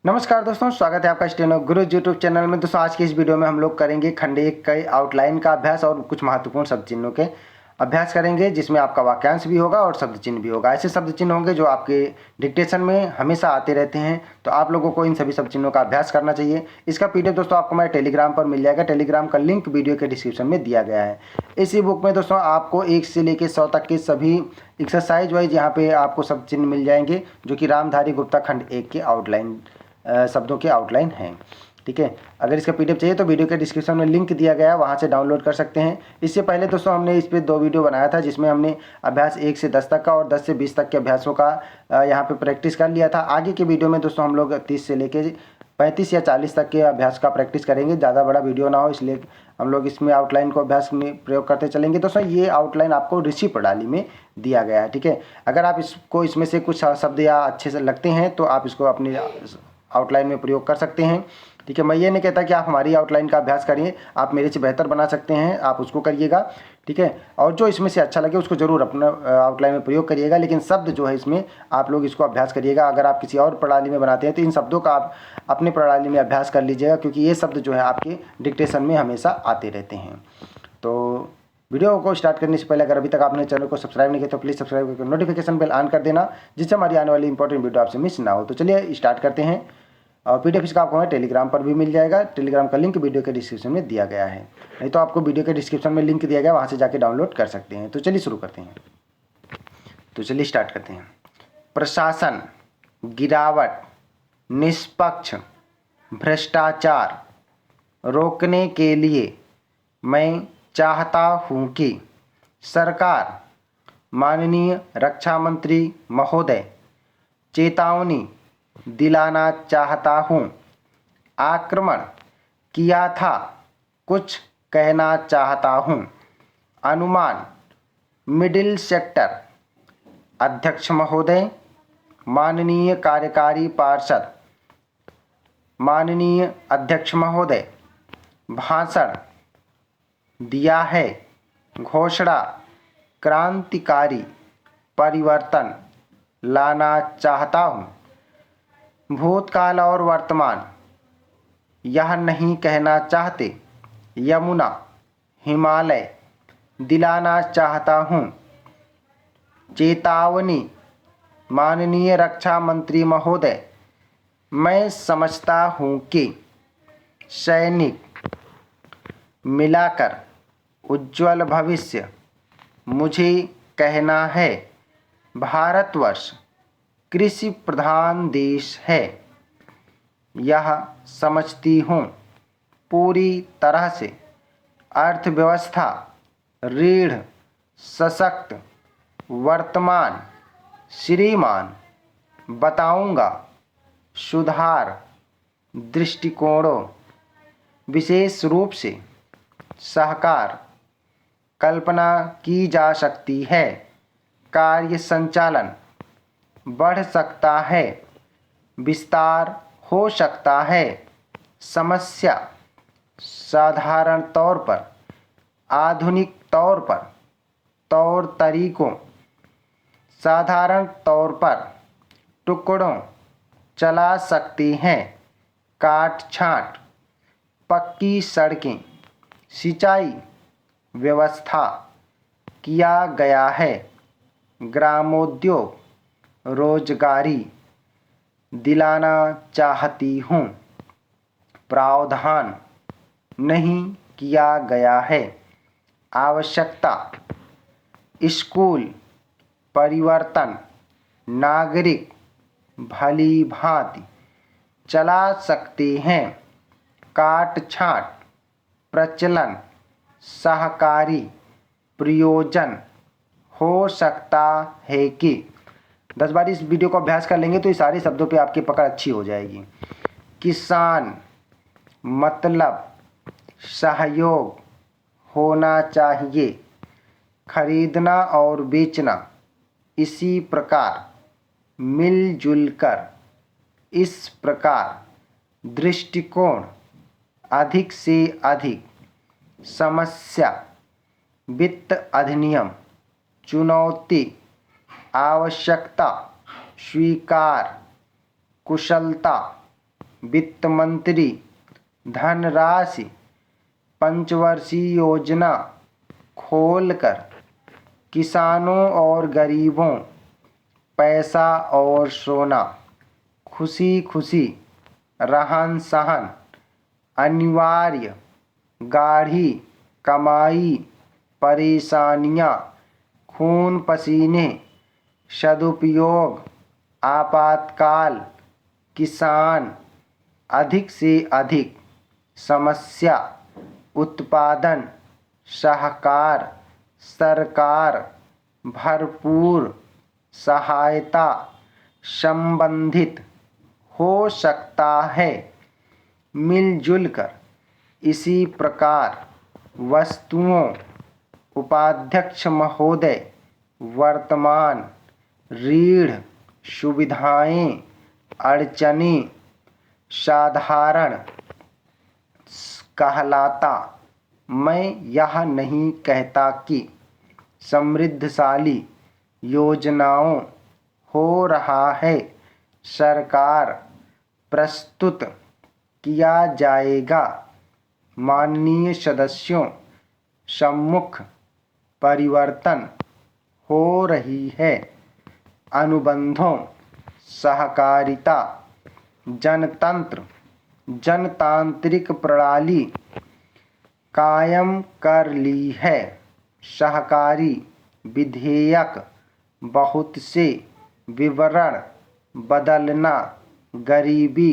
नमस्कार दोस्तों, स्वागत है आपका स्टेनो गुरु यूट्यूब चैनल में। दोस्तों आज की इस वीडियो में हम लोग करेंगे खंड 1 के आउटलाइन का अभ्यास और कुछ महत्वपूर्ण शब्द चिन्हों के अभ्यास करेंगे, जिसमें आपका वाक्यांश भी होगा और शब्द चिन्ह भी होगा। ऐसे शब्द चिन्ह होंगे जो आपके डिक्टेशन में हमेशा आते रहते हैं, तो आप लोगों को इन सभी शब्द चिन्हों का अभ्यास करना चाहिए। इसका पीडीएफ दोस्तों आपको हमारे टेलीग्राम पर मिल जाएगा। टेलीग्राम का लिंक वीडियो के डिस्क्रिप्शन में दिया गया है। इसी बुक में दोस्तों आपको 1 से लेकर 100 तक के सभी एक्सरसाइज वाइज यहाँ पे आपको शब्द चिन्ह मिल जाएंगे, जो कि रामधारी गुप्ता खंड 1 के आउटलाइन शब्दों के आउटलाइन हैं। ठीक है, अगर इसका पीडीएफ चाहिए तो वीडियो के डिस्क्रिप्शन में लिंक दिया गया है, वहाँ से डाउनलोड कर सकते हैं। इससे पहले दोस्तों हमने इस पे 2 वीडियो बनाया था, जिसमें हमने अभ्यास 1 से 10 तक का और 10 से 20 तक के अभ्यासों का यहाँ पे प्रैक्टिस कर लिया था। आगे के वीडियो में दोस्तों हम लोग 30 से लेके 35 या 40 तक के अभ्यास का प्रैक्टिस करेंगे। ज़्यादा बड़ा वीडियो ना हो, इसलिए हम लोग इसमें आउटलाइन को अभ्यास में प्रयोग करते चलेंगे। दोस्तों ये आउटलाइन आपको ऋषि प्रणाली में दिया गया है। ठीक है, अगर आप इसमें से कुछ शब्द या अच्छे से लगते हैं तो आप इसको अपनी आउटलाइन में प्रयोग कर सकते हैं। ठीक है, मैं ये नहीं कहता कि आप हमारी आउटलाइन का अभ्यास करिए, आप मेरे से बेहतर बना सकते हैं, आप उसको करिएगा। ठीक है, और जो इसमें से अच्छा लगे उसको ज़रूर अपना आउटलाइन में प्रयोग करिएगा, लेकिन शब्द जो है इसमें आप लोग इसको अभ्यास करिएगा। अगर आप किसी और प्रणाली में बनाते हैं तो इन शब्दों का आप अपनी प्रणाली में अभ्यास कर लीजिएगा, क्योंकि ये शब्द जो है आपके डिक्टेशन में हमेशा आते रहते हैं। तो वीडियो को स्टार्ट करने से पहले अगर अभी तक आपने चैनल को सब्सक्राइब नहीं किया तो प्लीज़ सब्सक्राइब करके नोटिफिकेशन बेल ऑन कर देना, जिससे हमारी आने वाली इंपॉर्टेंट वीडियो आपसे मिस ना हो। तो चलिए स्टार्ट करते हैं। और पीडीएफ इसका आपको हमारे टेलीग्राम पर भी मिल जाएगा। टेलीग्राम का लिंक वीडियो के डिस्क्रिप्शन में दिया गया है, नहीं तो आपको वीडियो के डिस्क्रिप्शन में लिंक दिया गया, वहाँ से जाके डाउनलोड कर सकते हैं। तो चलिए शुरू करते हैं। तो चलिए स्टार्ट करते हैं। प्रशासन, गिरावट, निष्पक्ष, भ्रष्टाचार रोकने के लिए मैं चाहता हूँ कि सरकार, माननीय रक्षा मंत्री महोदय, चेतावनी दिलाना चाहता हूँ। आक्रमण किया था, कुछ कहना चाहता हूँ। अनुमान, मिडिल सेक्टर, अध्यक्ष महोदय, माननीय कार्यकारी पार्षद, माननीय अध्यक्ष महोदय, भाषण दिया है। घोषणा, क्रांतिकारी परिवर्तन लाना चाहता हूँ। भूतकाल और वर्तमान, यह नहीं कहना चाहते। यमुना, हिमालय दिलाना चाहता हूँ। चेतावनी, माननीय रक्षा मंत्री महोदय, मैं समझता हूँ कि सैनिक मिलाकर उज्ज्वल भविष्य, मुझे कहना है। भारतवर्ष कृषि प्रधान देश है, यह समझती हूँ। पूरी तरह से अर्थव्यवस्था रीढ़ सशक्त, वर्तमान श्रीमान बताऊंगा। सुधार दृष्टिकोणों, विशेष रूप से सहकार कल्पना की जा सकती है। कार्य संचालन बढ़ सकता है, विस्तार हो सकता है। समस्या, साधारण तौर पर, आधुनिक तौर पर, तौर तरीकों, साधारण तौर पर, टुकड़ों चला सकती हैं। काट छांट, पक्की सड़कें, सिंचाई व्यवस्था किया गया है। ग्रामोद्योग रोजगारी दिलाना चाहती हूँ। प्रावधान नहीं किया गया है। आवश्यकता, स्कूल परिवर्तन नागरिक भली भांति चला सकते हैं। काट छांट, प्रचलन सहकारी प्रयोजन हो सकता है कि 10 बार इस वीडियो को अभ्यास कर लेंगे तो ये सारे शब्दों पे आपकी पकड़ अच्छी हो जाएगी। किसान, मतलब, सहयोग होना चाहिए। खरीदना और बेचना इसी प्रकार, मिलजुल कर, इस प्रकार। दृष्टिकोण, अधिक से अधिक। समस्या, वित्त अधिनियम। चुनौती, आवश्यकता, स्वीकार, कुशलता, वित्त मंत्री धनराशि पंचवर्षीय योजना खोलकर किसानों और गरीबों पैसा और सोना खुशी खुशी रहन सहन अनिवार्य गाढ़ी कमाई परेशानियां खून पसीने सदुपयोग आपातकाल किसान अधिक से अधिक समस्या उत्पादन सहकार सरकार भरपूर सहायता संबंधित हो सकता है। मिलजुल कर इसी प्रकार वस्तुओं उपाध्यक्ष महोदय वर्तमान रीढ़ सुविधाएं अड़चनें साधारण कहलाता। मैं यह नहीं कहता कि समृद्धशाली योजनाओं हो रहा है। सरकार प्रस्तुत किया जाएगा। माननीय सदस्यों सम्मुख परिवर्तन हो रही है। अनुबंधों सहकारिता जनतंत्र जनतांत्रिक प्रणाली कायम कर ली है। सहकारी विधेयक बहुत से विवरण बदलना गरीबी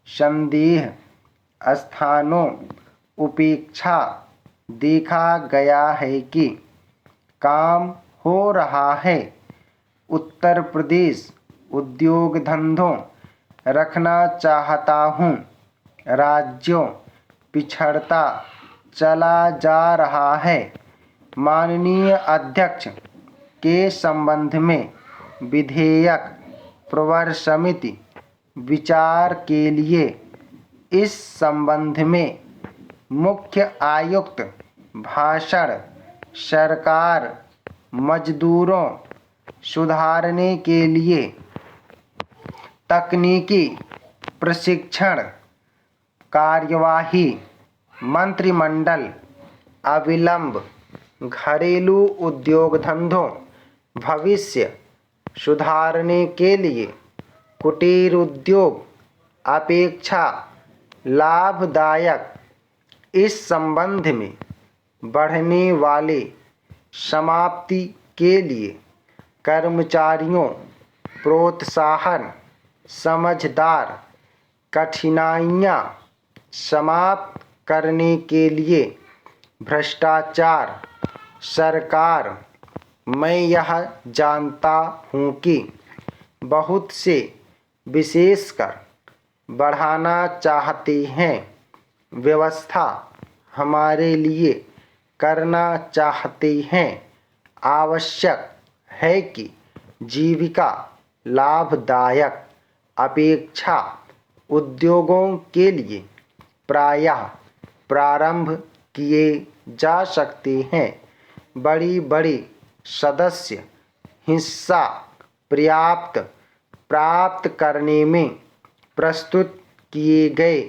संदेह स्थानों उपेक्षा देखा गया है कि काम हो रहा है। उत्तर प्रदेश उद्योग धंधों रखना चाहता हूँ। राज्यों पिछड़ता चला जा रहा है। माननीय अध्यक्ष के संबंध में विधेयक प्रवर समिति विचार के लिए इस संबंध में मुख्य आयुक्त भाषण सरकार मजदूरों सुधारने के लिए तकनीकी प्रशिक्षण कार्यवाही मंत्रिमंडल अविलंब घरेलू उद्योग धंधों भविष्य सुधारने के लिए कुटीर उद्योग अपेक्षा लाभदायक इस संबंध में बढ़ने वाले समाप्ति के लिए कर्मचारियों प्रोत्साहन समझदार कठिनाइयाँ समाप्त करने के लिए भ्रष्टाचार सरकार। मैं यह जानता हूँ कि बहुत से विशेषकर बढ़ाना चाहते हैं। व्यवस्था हमारे लिए करना चाहते हैं। आवश्यक है कि जीविका लाभदायक अपेक्षा उद्योगों के लिए प्रायः प्रारंभ किए जा सकते हैं। बड़ी बड़ी सदस्य हिस्सा प्राप्त करने में प्रस्तुत किए गए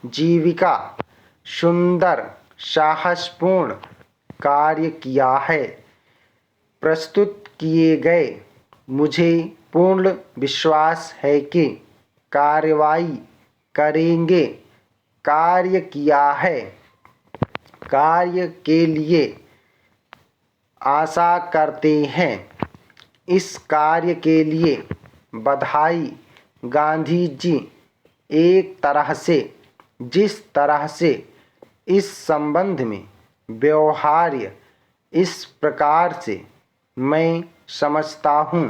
जीविका सुंदर साहसपूर्ण कार्य किया है। प्रस्तुत किए गए मुझे पूर्ण विश्वास है कि कार्रवाई करेंगे। कार्य किया है। कार्य के लिए आशा करते हैं। इस कार्य के लिए बधाई। गांधी जी एक तरह से जिस तरह से इस संबंध में व्यवहार्य इस प्रकार से मैं समझता हूँ।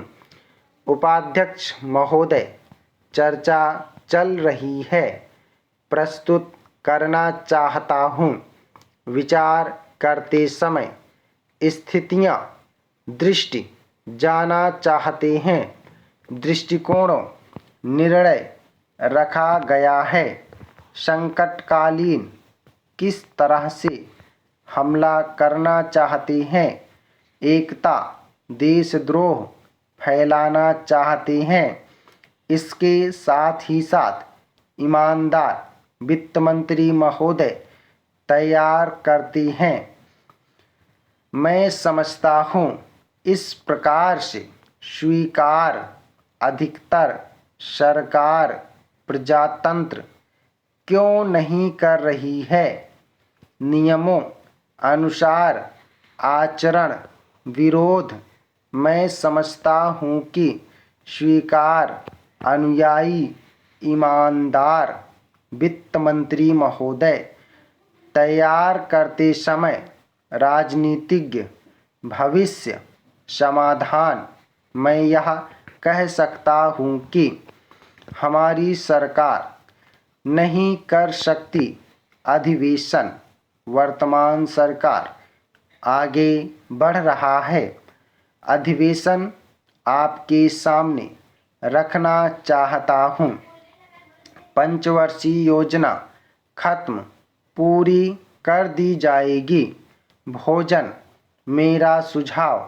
उपाध्यक्ष महोदय चर्चा चल रही है। प्रस्तुत करना चाहता हूँ। विचार करते समय स्थितियाँ दृष्टि जाना चाहते हैं। दृष्टिकोणों निर्णय रखा गया है। संकटकालीन किस तरह से हमला करना चाहते हैं। एकता देशद्रोह फैलाना चाहते हैं। इसके साथ ही साथ ईमानदार वित्त मंत्री महोदय तैयार करती हैं। मैं समझता हूँ इस प्रकार से स्वीकार अधिकतर सरकार प्रजातंत्र क्यों नहीं कर रही है। नियमों अनुसार आचरण विरोध मैं समझता हूँ कि स्वीकार अनुयायी ईमानदार वित्त मंत्री महोदय तैयार करते समय राजनीतिज्ञ भविष्य समाधान मैं यह कह सकता हूँ कि हमारी सरकार नहीं कर सकती। अधिवेशन वर्तमान सरकार आगे बढ़ रहा है। अधिवेशन आपके सामने रखना चाहता हूँ। पंचवर्षीय योजना खत्म पूरी कर दी जाएगी। भोजन मेरा सुझाव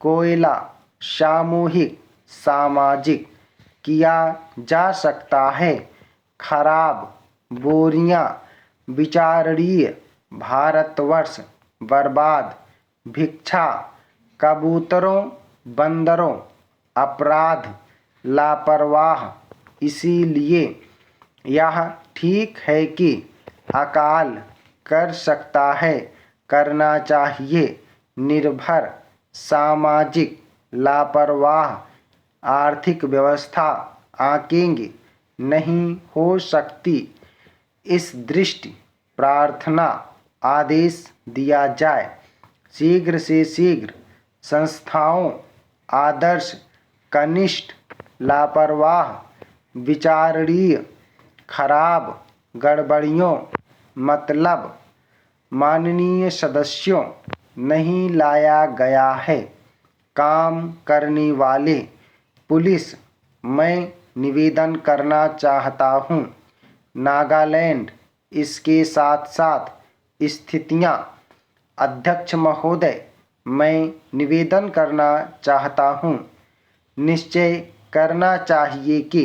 कोयला सामूहिक सामाजिक किया जा सकता है। खराब बोरियां विचारणीय भारतवर्ष बर्बाद भिक्षा कबूतरों बंदरों अपराध लापरवाह। इसीलिए यह ठीक है कि अकाल कर सकता है करना चाहिए। निर्भर सामाजिक लापरवाह आर्थिक व्यवस्था आकेंगे नहीं हो सकती। इस दृष्टि प्रार्थना आदेश दिया जाए। शीघ्र से शीघ्र संस्थाओं आदर्श कनिष्ठ लापरवाह विचारणीय खराब गड़बड़ियों मतलब माननीय सदस्यों नहीं लाया गया है। काम करने वाले पुलिस मैं निवेदन करना चाहता हूँ। नागालैंड इसके साथ साथ स्थितियाँ अध्यक्ष महोदय मैं निवेदन करना चाहता हूँ। निश्चय करना चाहिए कि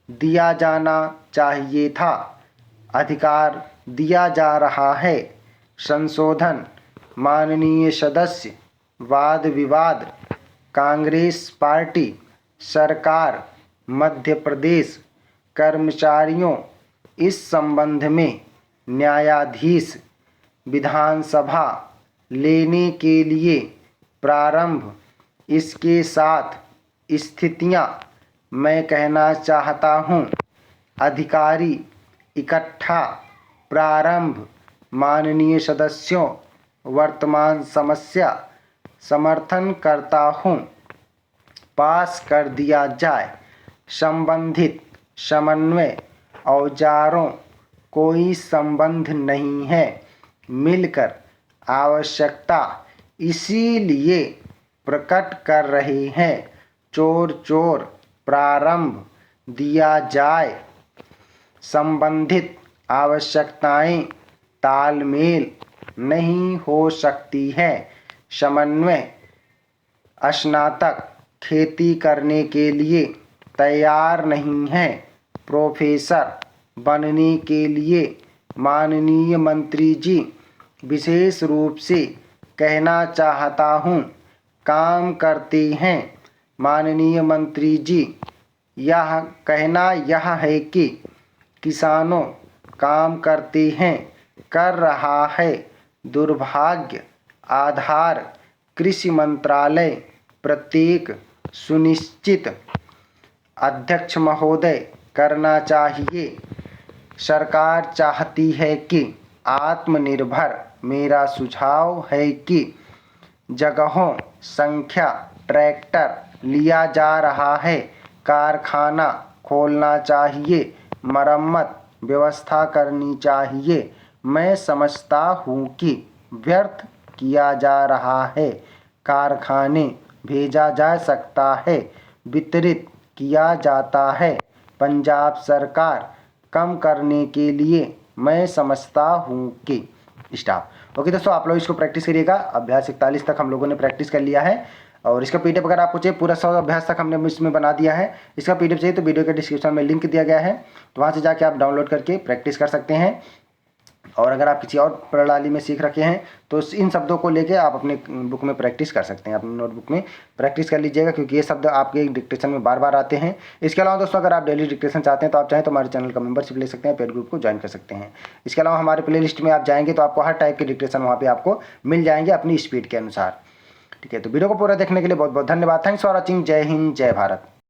दिया जाना चाहिए था। अधिकार दिया जा रहा है। संशोधन माननीय सदस्य वाद विवाद कांग्रेस पार्टी सरकार मध्य प्रदेश कर्मचारियों इस संबंध में न्यायाधीश विधानसभा लेने के लिए प्रारंभ। इसके साथ स्थितियां मैं कहना चाहता हूं। अधिकारी इकट्ठा प्रारंभ माननीय सदस्यों वर्तमान समस्या समर्थन करता हूं पास कर दिया जाए। संबंधित समन्वय औजारों कोई संबंध नहीं है मिलकर आवश्यकता इसीलिए प्रकट कर रहे हैं। चोर चोर प्रारंभ दिया जाए। संबंधित आवश्यकताएं तालमेल नहीं हो सकती है। समन्वय स्नातक खेती करने के लिए तैयार नहीं है। प्रोफेसर बनने के लिए माननीय मंत्री जी विशेष रूप से कहना चाहता हूँ काम करते हैं। माननीय मंत्री जी यह कहना यह है कि किसानों काम करते हैं कर रहा है। दुर्भाग्य आधार कृषि मंत्रालय प्रत्येक सुनिश्चित अध्यक्ष महोदय करना चाहिए। सरकार चाहती है कि आत्मनिर्भर मेरा सुझाव है कि जगहों संख्या ट्रैक्टर लिया जा रहा है। कारखाना खोलना चाहिए। मरम्मत व्यवस्था करनी चाहिए। मैं समझता हूँ कि व्यर्थ किया जा रहा है। कारखाने भेजा जा सकता है वितरित किया जाता है। पंजाब सरकार कम करने के लिए मैं समझता हूँ कि स्टाफ। ओके दोस्तों आप लोग इसको प्रैक्टिस करिएगा। अभ्यास 41 तक हम लोगों ने प्रैक्टिस कर लिया है। और इसका पीडीएफ अगर आपको चाहिए, पूरा 100 अभ्यास तक हमने इसमें बना दिया है। इसका पीडीएफ चाहिए तो वीडियो के डिस्क्रिप्शन में लिंक दिया गया है, तो वहाँ से जाके आप डाउनलोड करके प्रैक्टिस कर सकते हैं। और अगर आप किसी और प्रणाली में सीख रखे हैं तो इन शब्दों को लेके आप अपने बुक में प्रैक्टिस कर सकते हैं, अपनी नोटबुक में प्रैक्टिस कर लीजिएगा, क्योंकि ये शब्द आपके डिक्टेशन में बार बार आते हैं। इसके अलावा दोस्तों अगर आप डेली डिक्टेशन चाहते हैं तो आप चाहें तो हमारे चैनल का मेंबरशिप ले सकते हैं, पेड ग्रुप को ज्वाइन कर सकते हैं। इसके अलावा हमारे प्ले लिस्ट में आप जाएंगे तो आपको हर टाइप के डिक्टेशन वहाँ पर आपको मिल जाएंगे अपनी स्पीड के अनुसार। ठीक है, तो वीडियो को पूरा देखने के लिए बहुत बहुत धन्यवाद। Thanks for watching. जय हिंद, जय भारत।